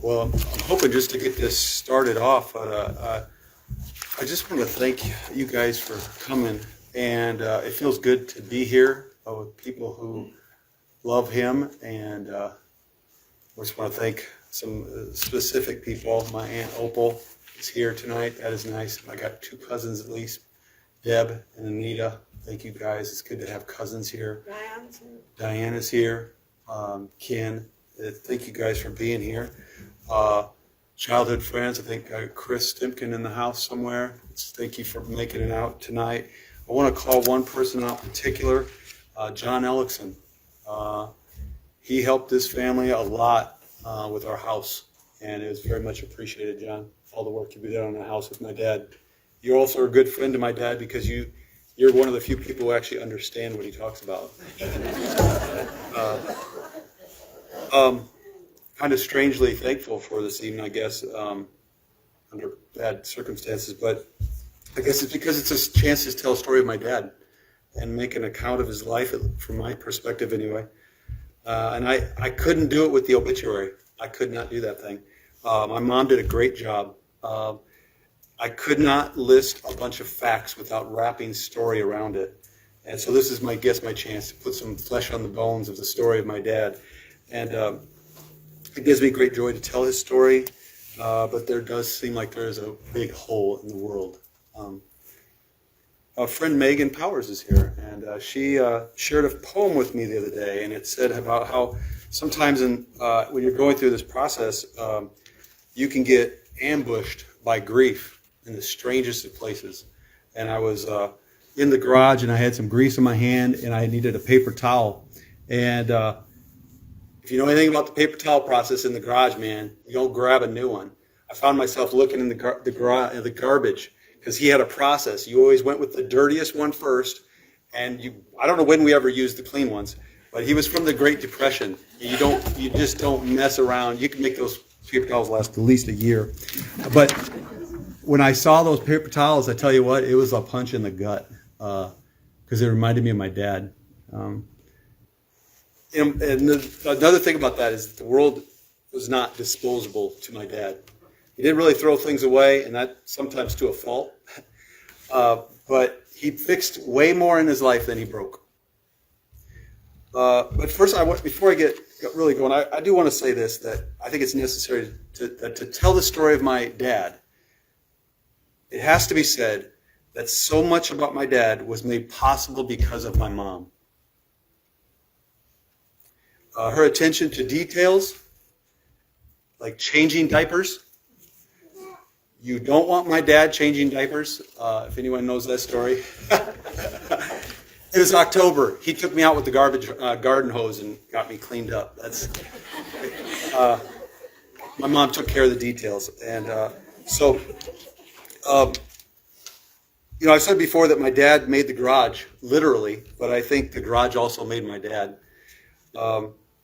Well, I'm hoping just to get this started off, but I just want to thank you guys for coming, and it feels good to be here with people who love him, and I just want to thank some specific people. My Aunt Opal is here tonight. That is nice. I got two cousins at least, Deb and Anita. Thank you guys. It's good to have cousins here. Diana's here. Ken. Thank you guys for being here. Childhood friends, I think Chris Stimkin in the house somewhere. Thank you for making it out tonight. I want to call one person out in particular, John Ellickson. He helped this family a lot with our house, and it was very much appreciated, John, all the work you did on the house with my dad. You're also a good friend to my dad because you're one of the few people who actually understand what he talks about. Kind of strangely thankful for this evening, I guess, under bad circumstances, but I guess it's because it's a chance to tell a story of my dad and make an account of his life, from my perspective anyway. And I couldn't do it with the obituary. I could not do that thing. My mom did a great job. I could not list a bunch of facts without wrapping story around it. And so this is, my chance to put some flesh on the bones of the story of my dad. And it gives me great joy to tell his story, but there does seem like there is a big hole in the world. Our friend Megan Powers is here, and she shared a poem with me the other day, and it said about how sometimes when you're going through this process, you can get ambushed by grief in the strangest of places. And I was in the garage, and I had some grease in my hand, and I needed a paper towel. And if you know anything about the paper towel process in the garage, man, you don't grab a new one. I found myself looking in the garbage, because he had a process. You always went with the dirtiest one first, and I don't know when we ever used the clean ones, but he was from the Great Depression. You just don't mess around. You can make those paper towels last at least a year. But when I saw those paper towels, I tell you what, it was a punch in the gut, because it reminded me of my dad. And another thing about that is the world was not disposable to my dad. He didn't really throw things away, and that sometimes to a fault. But he fixed way more in his life than he broke. But first, before I get really going, I do want to say this, that I think it's necessary to tell the story of my dad. It has to be said that so much about my dad was made possible because of my mom. Her attention to details, like changing diapers. You don't want my dad changing diapers, if anyone knows that story. It was October. He took me out with the garden hose and got me cleaned up. My mom took care of the details. And I said before that my dad made the garage, literally, but I think the garage also made my dad.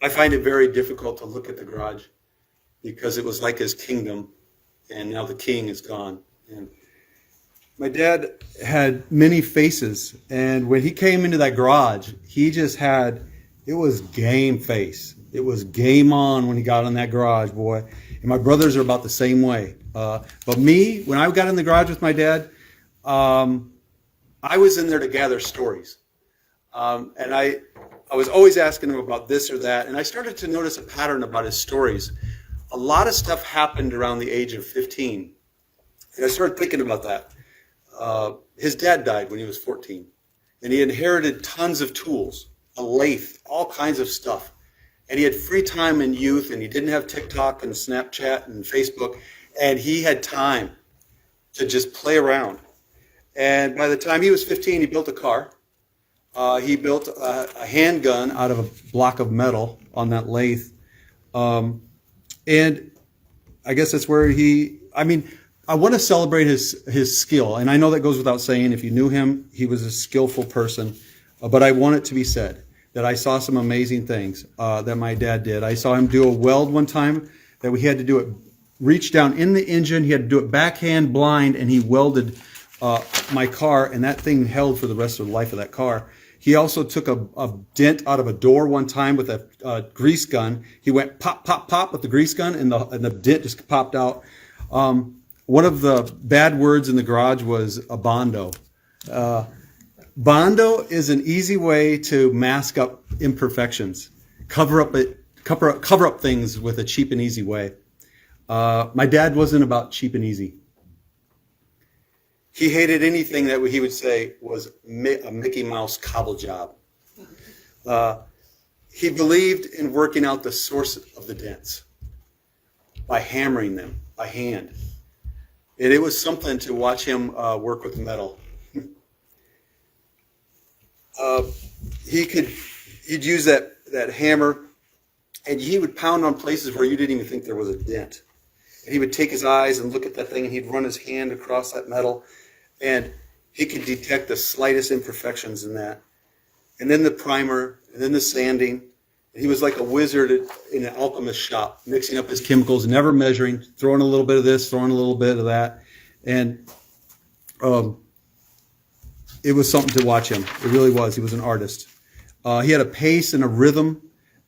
I find it very difficult to look at the garage because it was like his kingdom, and now the king is gone. And my dad had many faces, and when he came into that garage, it was game face. It was game on when he got in that garage, boy. And my brothers are about the same way. But me, when I got in the garage with my dad, I was in there to gather stories. And I was always asking him about this or that, and I started to notice a pattern about his stories. A lot of stuff happened around the age of 15, and I started thinking about that. His dad died when he was 14, and he inherited tons of tools, a lathe, all kinds of stuff. And he had free time in youth, and he didn't have TikTok and Snapchat and Facebook, and he had time to just play around. And by the time he was 15, he built a car. He built a handgun out of a block of metal on that lathe. And I guess that's where I want to celebrate his skill. And I know that goes without saying. If you knew him, he was a skillful person. But I want it to be said that I saw some amazing things that my dad did. I saw him do a weld one time that we had to do it, reach down in the engine. He had to do it backhand blind, and he welded my car, and that thing held for the rest of the life of that car. He also took a dent out of a door one time with a grease gun. He went pop, pop, pop with the grease gun, and the dent just popped out. One of the bad words in the garage was a bondo. Bondo is an easy way to mask up imperfections, cover up things with a cheap and easy way. My dad wasn't about cheap and easy. He hated anything that he would say was a Mickey Mouse cobble job. He believed in working out the source of the dents by hammering them by hand. And it was something to watch him work with metal. He'd use that hammer, and he would pound on places where you didn't even think there was a dent. And he would take his eyes and look at that thing, and he'd run his hand across that metal, and he could detect the slightest imperfections in that. And then the primer, and then the sanding. He was like a wizard in an alchemist shop, mixing up his chemicals, never measuring, throwing a little bit of this, throwing a little bit of that. And it was something to watch him. It really was. He was an artist. He had a pace and a rhythm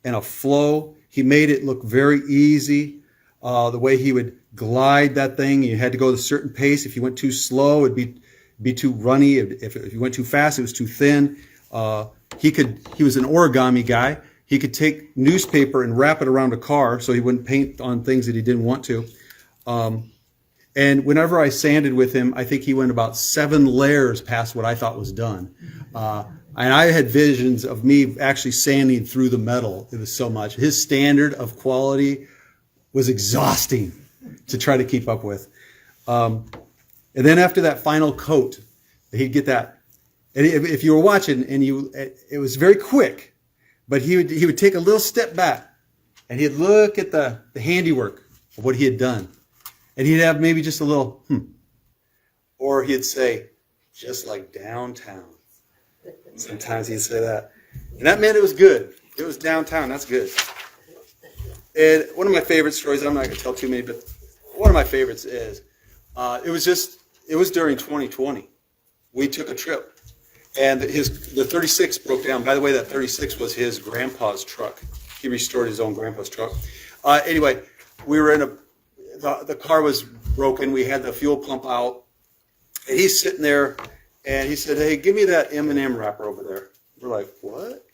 and a flow. He made it look very easy. The way he would glide that thing, you had to go at a certain pace. If you went too slow, it'd be too runny. If you went too fast, it was too thin. He was an origami guy. He could take newspaper and wrap it around a car so he wouldn't paint on things that he didn't want to. And whenever I sanded with him, I think he went about 7 layers past what I thought was done. And I had visions of me actually sanding through the metal. It was so much. His standard of quality was exhausting to try to keep up with. And then after that final coat, he'd get that. And if you were watching, it was very quick, but he would take a little step back, and he'd look at the handiwork of what he had done. And he'd have maybe just a little, Or he'd say, just like downtown. Sometimes he'd say that. And that meant it was good. It was downtown. That's good. And one of my favorite stories, I'm not going to tell too many, but one of my favorites is, it was during 2020. We took a trip. And the 36 broke down. By the way, that 36 was his grandpa's truck. He restored his own grandpa's truck. Anyway, we were the car was broken. We had the fuel pump out. And he's sitting there, and he said, hey, give me that M&M wrapper over there. We're like, what?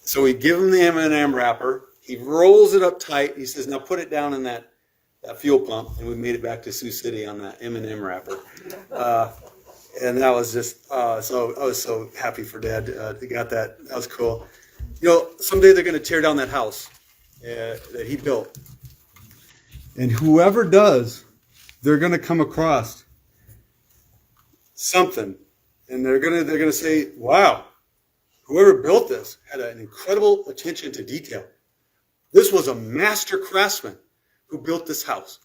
So we give him the M&M wrapper. He rolls it up tight. He says, now put it down in that fuel pump. And we made it back to Sioux City on that M&M wrapper. And that was just, so I was so happy for Dad to got that. That was cool. You know, someday they're going to tear down that house that he built. And whoever does, they're going to come across something. And they're going to say, wow, whoever built this had an incredible attention to detail. This was a master craftsman who built this house.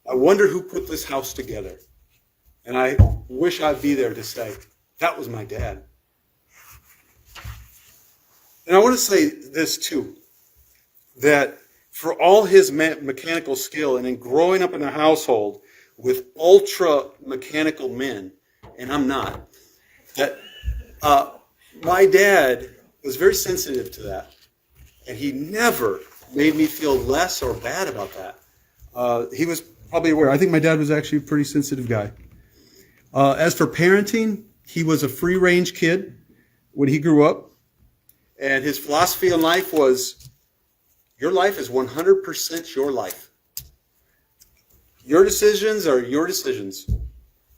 I wonder who put this house together. And I wish I'd be there to say, that was my dad. And I want to say this too, that for all his mechanical skill and in growing up in a household with ultra mechanical men, and I'm not, that my dad was very sensitive to that. And he never made me feel less or bad about that. He was probably aware. I think my dad was actually a pretty sensitive guy. As for parenting, he was a free-range kid when he grew up. And his philosophy in life was, your life is 100% your life. Your decisions are your decisions.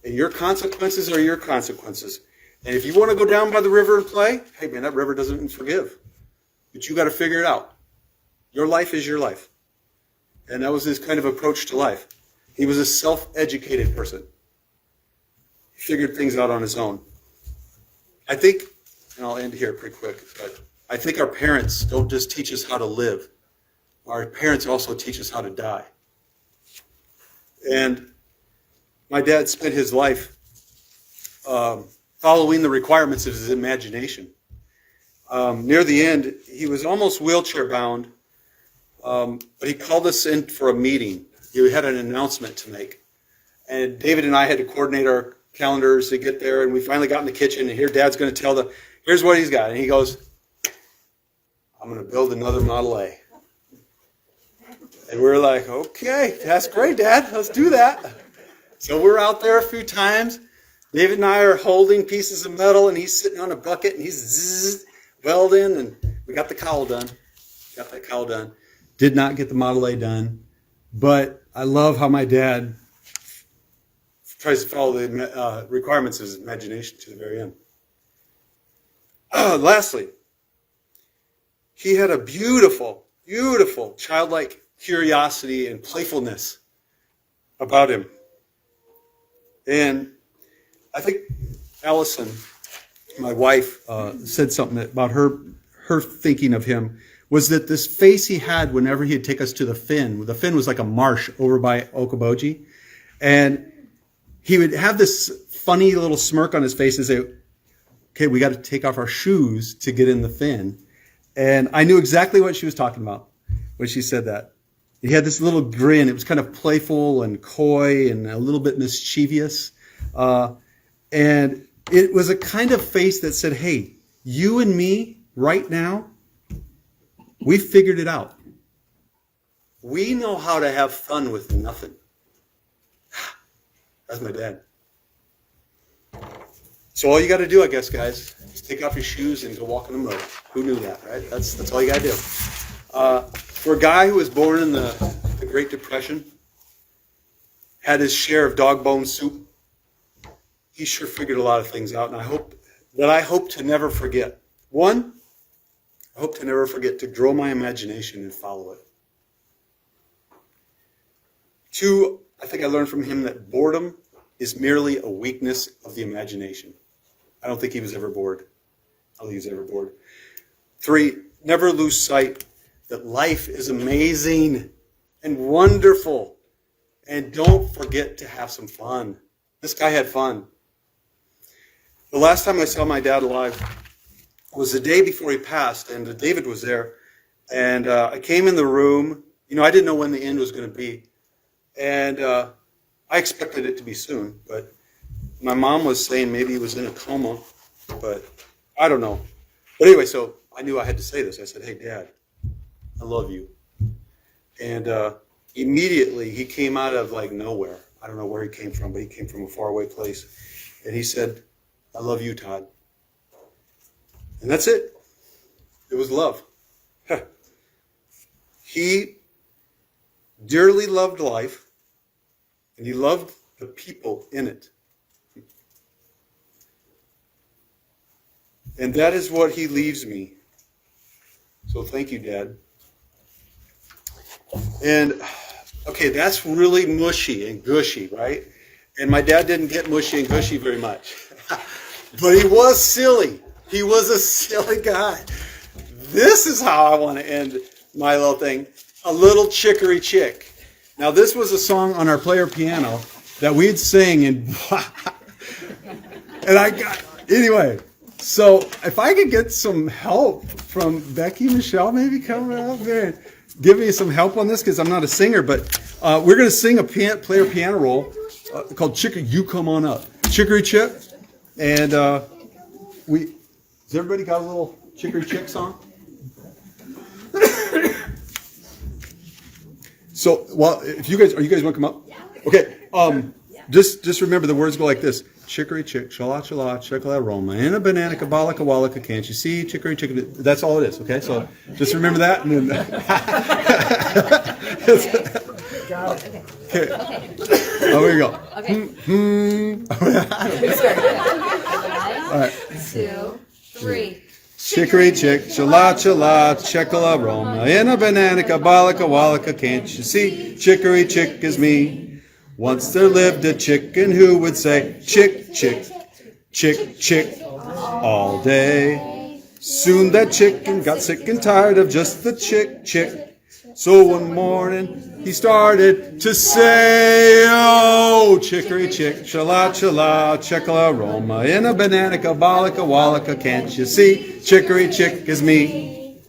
And your consequences are your consequences. And if you want to go down by the river and play, hey man, that river doesn't forgive. But you got to figure it out. Your life is your life. And that was his kind of approach to life. He was a self-educated person. He figured things out on his own. I think, and I'll end here pretty quick, but I think our parents don't just teach us how to live. Our parents also teach us how to die. And my dad spent his life following the requirements of his imagination. Near the end, he was almost wheelchair bound, but he called us in for a meeting. He had an announcement to make. And David and I had to coordinate our calendars to get there, and we finally got in the kitchen, and here Dad's going to tell here's what he's got. And he goes, I'm going to build another Model A. And we're like, okay, that's great, Dad. Let's do that. So we're out there a few times. David and I are holding pieces of metal, and he's sitting on a bucket, and he's welding, and we got the cowl done. Got that cowl done. Did not get the Model A done, but I love how my dad tries to follow the requirements of his imagination to the very end. Lastly, he had a beautiful, beautiful childlike curiosity and playfulness about him. And I think Allison, my wife, said something about her thinking of him was that this face he had whenever he'd take us to the Finn. The Finn was like a marsh over by Okoboji. And he would have this funny little smirk on his face and say, okay, we got to take off our shoes to get in the Finn. And I knew exactly what she was talking about when she said that. He had this little grin. It was kind of playful and coy and a little bit mischievous. And it was a kind of face that said, hey, you and me right now, we figured it out. We know how to have fun with nothing. That's my dad. So all you got to do, I guess, guys, is take off your shoes and go walk in the mud. Who knew that, right? That's all you got to do. For a guy who was born in the Great Depression, had his share of dog bone soup, he sure figured a lot of things out, and I hope to never forget. One, I hope to never forget to grow my imagination and follow it. Two, I think I learned from him that boredom is merely a weakness of the imagination. I don't think he was ever bored. I don't think he was ever bored. Three, never lose sight that life is amazing and wonderful. And don't forget to have some fun. This guy had fun. The last time I saw my dad alive was the day before he passed, and David was there. And I came in the room. You know, I didn't know when the end was going to be. And I expected it to be soon, but my mom was saying maybe he was in a coma, but I don't know. But anyway, so I knew I had to say this. I said, hey, Dad, I love you. And immediately he came out of like nowhere. I don't know where he came from, but he came from a faraway place. And he said, I love you, Todd. And that's it. It was love. He dearly loved life. And he loved the people in it. And that is what he leaves me. So thank you, Dad. And, okay, that's really mushy and gushy, right? And my dad didn't get mushy and gushy very much. But he was silly. He was a silly guy. This is how I want to end my little thing. A little chicory chick. Now, this was a song on our player piano that we'd sing, and anyway, so if I could get some help from Becky, Michelle, maybe come out there and give me some help on this, because I'm not a singer, but we're going to sing a player piano roll called Chicory. You come on up. Chicory Chick, and has everybody got a little Chicory Chick song? So, well, if you guys want to come up? Yeah. Okay. Just remember the words go like this: Chicory chick, chala chala, chocolate aroma, and a banana kabalaka walaka. Can't you see? Chicory chick. That's all it is. Okay. So just remember that, and then. Okay. Oh, here we go. Okay. All right. 2, 3. Chicory chick, chala chala, checkala aroma, in a banana kabalaka walaka, can't you see? Chicory chick is me. Once there lived a chicken who would say, chick, chick, chick, chick, all day. Soon that chicken got sick and tired of just the chick, chick. So one morning he started to say, oh, chicory chick, chala chala, checkala aroma, in a banana kabalaka walaka, can't you see? Chicory chick is me.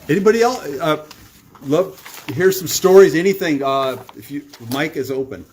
Anybody else? Love to hear some stories. Anything? If you, the mic is open.